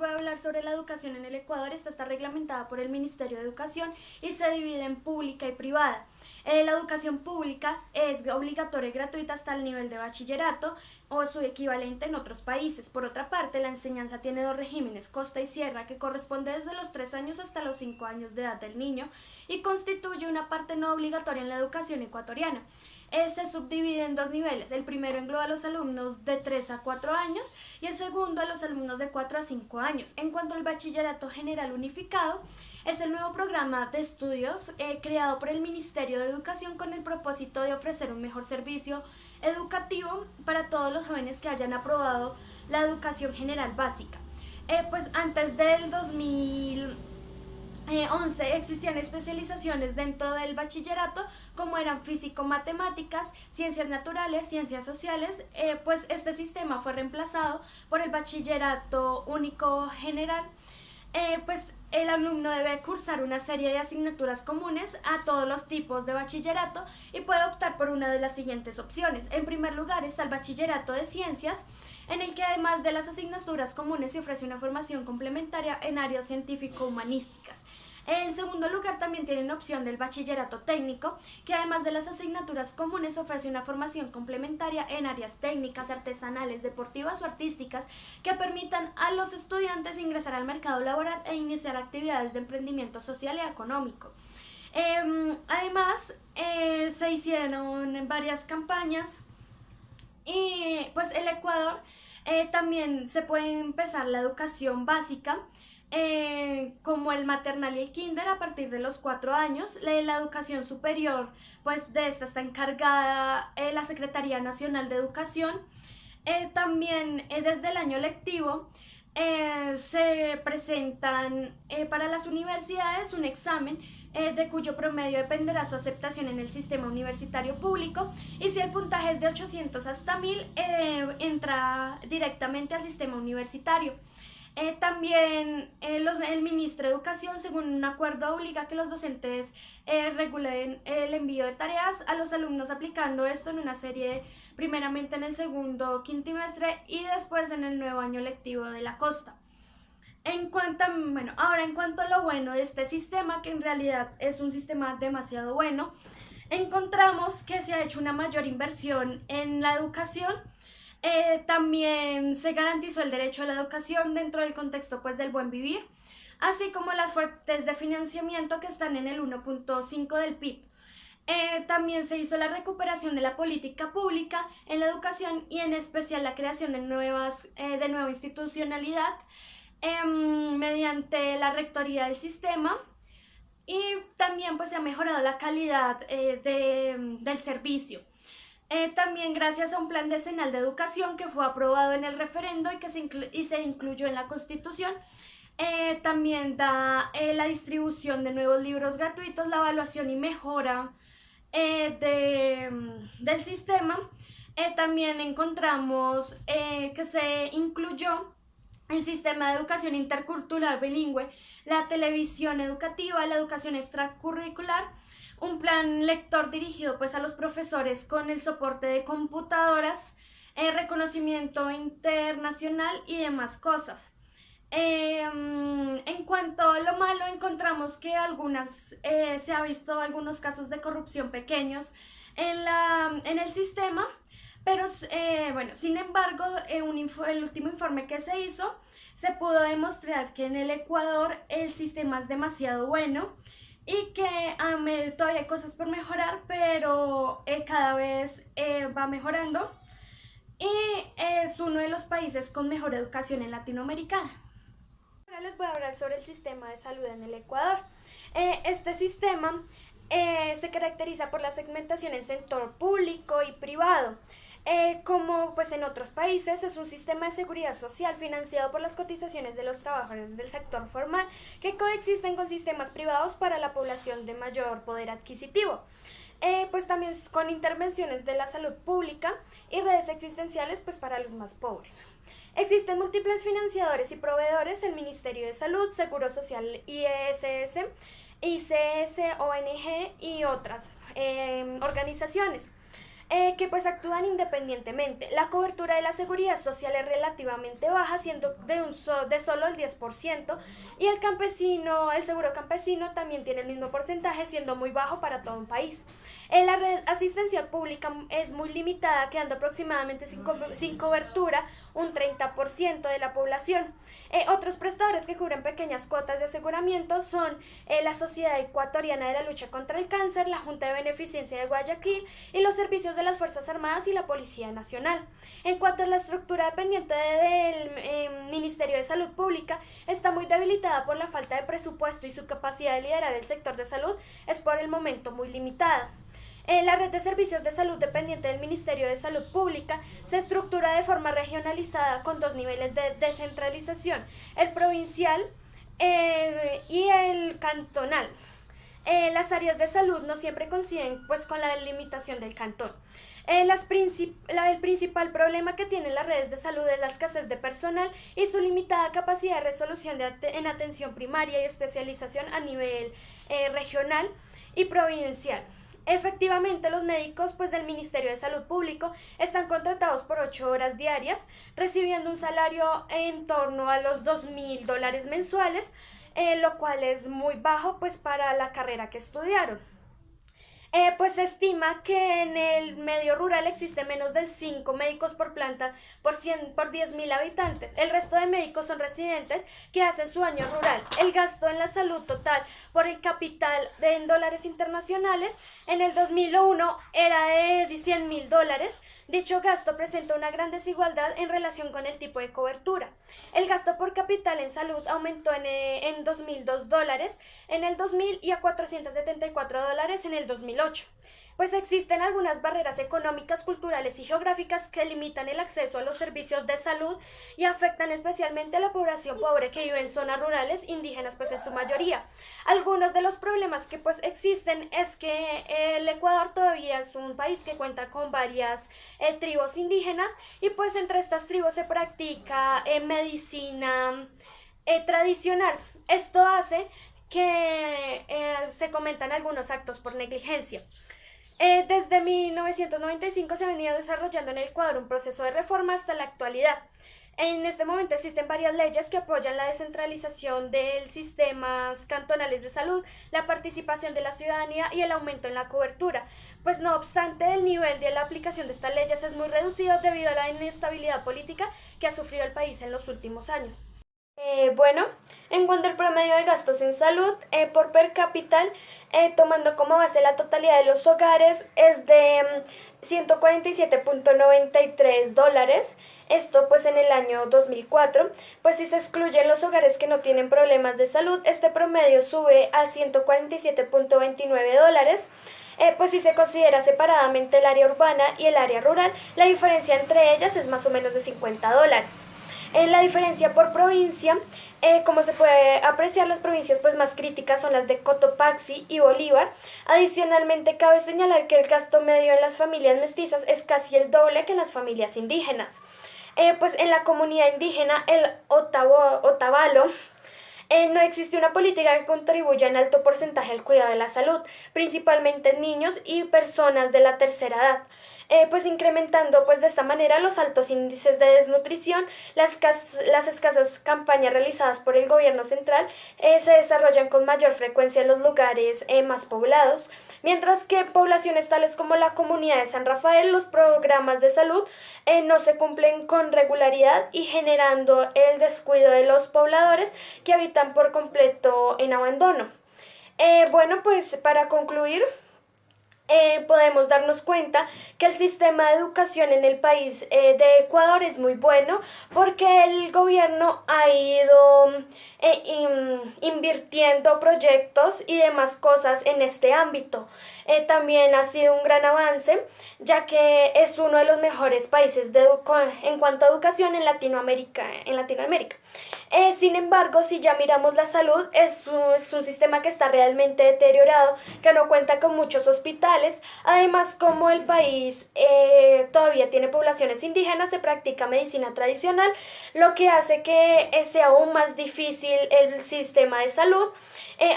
voy a hablar sobre la educación en el Ecuador. Esta está reglamentada por el Ministerio de Educación y se divide en pública y privada. La educación pública es obligatoria y gratuita hasta el nivel de bachillerato o su equivalente en otros países. Por otra parte, la enseñanza tiene dos regímenes, costa y sierra, que corresponde desde los 3 años hasta los 5 años de edad del niño y constituye una parte no obligatoria en la educación ecuatoriana. Se subdivide en dos niveles. El primero engloba a los alumnos de 3 a 4 años y el segundo a los alumnos de 4 a 5 años. En cuanto al bachillerato general unificado, es el nuevo programa de estudios creado por el Ministerio de Educación con el propósito de ofrecer un mejor servicio educativo para todos los jóvenes que hayan aprobado la educación general básica. Pues antes del 2011 existían especializaciones dentro del bachillerato como eran físico-matemáticas, ciencias naturales, ciencias sociales. Pues este sistema fue reemplazado por el bachillerato único general. Pues el alumno debe cursar una serie de asignaturas comunes a todos los tipos de bachillerato y puede optar por una de las siguientes opciones. En primer lugar está el bachillerato de ciencias, en el que además de las asignaturas comunes se ofrece una formación complementaria en áreas científico-humanísticas. En segundo lugar, también tienen opción del bachillerato técnico, que además de las asignaturas comunes ofrece una formación complementaria en áreas técnicas, artesanales, deportivas o artísticas que permitan a los estudiantes ingresar al mercado laboral e iniciar actividades de emprendimiento social y económico. Además, se hicieron varias campañas y pues el Ecuador también se puede empezar la educación básica como el maternal y el kinder a partir de los 4 años. La educación superior, pues de esta está encargada la Secretaría Nacional de Educación. También desde el año lectivo se presentan para las universidades un examen de cuyo promedio dependerá su aceptación en el sistema universitario público, y si el puntaje es de 800 hasta 1000 entra directamente al sistema universitario. También el ministro de Educación, según un acuerdo, obliga a que los docentes regulen el envío de tareas a los alumnos, aplicando esto en una serie, primeramente en el segundo quintimestre y después en el nuevo año lectivo de la costa. En cuanto a lo bueno de este sistema, que en realidad es un sistema demasiado bueno, encontramos que se ha hecho una mayor inversión en la educación. También se garantizó el derecho a la educación dentro del contexto pues del buen vivir, así como las fuentes de financiamiento que están en el 1.5 del PIB. También se hizo la recuperación de la política pública en la educación y en especial la creación de nueva institucionalidad mediante la rectoría del sistema, y también pues se ha mejorado la calidad del servicio. También gracias a un plan decenal de educación que fue aprobado en el referendo y que se incluyó en la Constitución. También da la distribución de nuevos libros gratuitos, la evaluación y mejora del sistema. También encontramos que se incluyó el sistema de educación intercultural bilingüe, la televisión educativa, la educación extracurricular, un plan lector dirigido pues a los profesores con el soporte de computadoras, reconocimiento internacional y demás cosas. En cuanto a lo malo, encontramos que se ha visto algunos casos de corrupción pequeños en el sistema, pero sin embargo, el último informe que se hizo, se pudo demostrar que en el Ecuador el sistema es demasiado bueno y que todavía hay cosas por mejorar, pero cada vez va mejorando y es uno de los países con mejor educación en Latinoamérica. Ahora les voy a hablar sobre el sistema de salud en el Ecuador. Este sistema se caracteriza por la segmentación en sector público y privado. Como pues en otros países, es un sistema de seguridad social financiado por las cotizaciones de los trabajadores del sector formal, que coexisten con sistemas privados para la población de mayor poder adquisitivo. Pues también con intervenciones de la salud pública y redes existenciales pues para los más pobres. Existen múltiples financiadores y proveedores: el Ministerio de Salud, Seguro Social, IESS, ICS, ONG y otras organizaciones. que pues actúan independientemente. La cobertura de la seguridad social es relativamente baja, siendo de solo el 10%, y el seguro campesino también tiene el mismo porcentaje, siendo muy bajo para todo un país. La red asistencial pública es muy limitada, quedando aproximadamente sin cobertura un 30% de la población. Otros prestadores que cubren pequeñas cuotas de aseguramiento son la Sociedad Ecuatoriana de la Lucha contra el Cáncer, la Junta de Beneficencia de Guayaquil y los servicios de las Fuerzas Armadas y la Policía Nacional. En cuanto a la estructura dependiente del Ministerio de Salud Pública, está muy debilitada por la falta de presupuesto y su capacidad de liderar el sector de salud es por el momento muy limitada. La red de servicios de salud dependiente del Ministerio de Salud Pública se estructura de forma regionalizada con dos niveles de descentralización, el provincial y el cantonal. Las áreas de salud no siempre coinciden pues, con la delimitación del cantón. El principal problema que tienen las redes de salud es la escasez de personal y su limitada capacidad de resolución en atención primaria y especialización a nivel regional y provincial. Efectivamente, los médicos pues, del Ministerio de Salud Público están contratados por 8 horas diarias, recibiendo un salario en torno a los $2.000 mensuales, lo cual es muy bajo pues, para la carrera que estudiaron. Pues se estima que en el medio rural existe menos de 5 médicos por planta por 10.000 habitantes. El resto de médicos son residentes que hacen su año rural. El gasto en la salud total por el capital en dólares internacionales en el 2001 era de $100.000. Dicho gasto presenta una gran desigualdad en relación con el tipo de cobertura. El gasto por capital en salud aumentó en $2.002 en el 2000 y a $474 en el 2008. Pues existen algunas barreras económicas, culturales y geográficas que limitan el acceso a los servicios de salud y afectan especialmente a la población pobre que vive en zonas rurales, indígenas pues en su mayoría. Algunos de los problemas que pues existen es que el Ecuador todavía es un país que cuenta con varias tribus indígenas y pues entre estas tribus se practica medicina tradicional. Esto hace que se cometan algunos actos por negligencia. Desde 1995 se ha venido desarrollando en el Ecuador un proceso de reforma hasta la actualidad. En este momento existen varias leyes que apoyan la descentralización de sistemas cantonales de salud, la participación de la ciudadanía y el aumento en la cobertura. Pues no obstante, el nivel de la aplicación de estas leyes es muy reducido debido a la inestabilidad política que ha sufrido el país en los últimos años. Bueno, en cuanto al promedio de gastos en salud por per cápita, tomando como base la totalidad de los hogares, es de $147.93. Esto pues en el año 2004, pues si se excluyen los hogares que no tienen problemas de salud, este promedio sube a $147.29. Pues si se considera separadamente el área urbana y el área rural, la diferencia entre ellas es más o menos de $50. La diferencia por provincia, como se puede apreciar, las provincias pues, más críticas son las de Cotopaxi y Bolívar. Adicionalmente, cabe señalar que el gasto medio en las familias mestizas es casi el doble que en las familias indígenas. Pues en la comunidad indígena, el Otavalo, no existe una política que contribuya en alto porcentaje al cuidado de la salud, principalmente en niños y personas de la tercera edad. Pues incrementando pues de esta manera los altos índices de desnutrición, las escasas campañas realizadas por el gobierno central se desarrollan con mayor frecuencia en los lugares más poblados, mientras que en poblaciones tales como la comunidad de San Rafael los programas de salud no se cumplen con regularidad y generando el descuido de los pobladores que habitan por completo en abandono. Bueno, pues para concluir, podemos darnos cuenta que el sistema de educación en el país de Ecuador es muy bueno porque el gobierno ha ido invirtiendo proyectos y demás cosas en este ámbito. También ha sido un gran avance ya que es uno de los mejores países en cuanto a educación en Latinoamérica. Sin embargo, si ya miramos la salud, es un sistema que está realmente deteriorado, que no cuenta con muchos hospitales tradicionales. Además, como el país todavía tiene poblaciones indígenas, se practica medicina tradicional, lo que hace que sea aún más difícil el sistema de salud.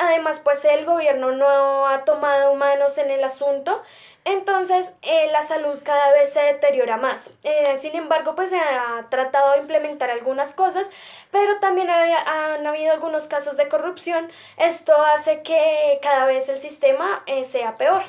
Además, pues el gobierno no ha tomado manos en el asunto, entonces la salud cada vez se deteriora más. Sin embargo, pues se ha tratado de implementar algunas cosas, pero también han habido algunos casos de corrupción. Esto hace que cada vez el sistema sea peor.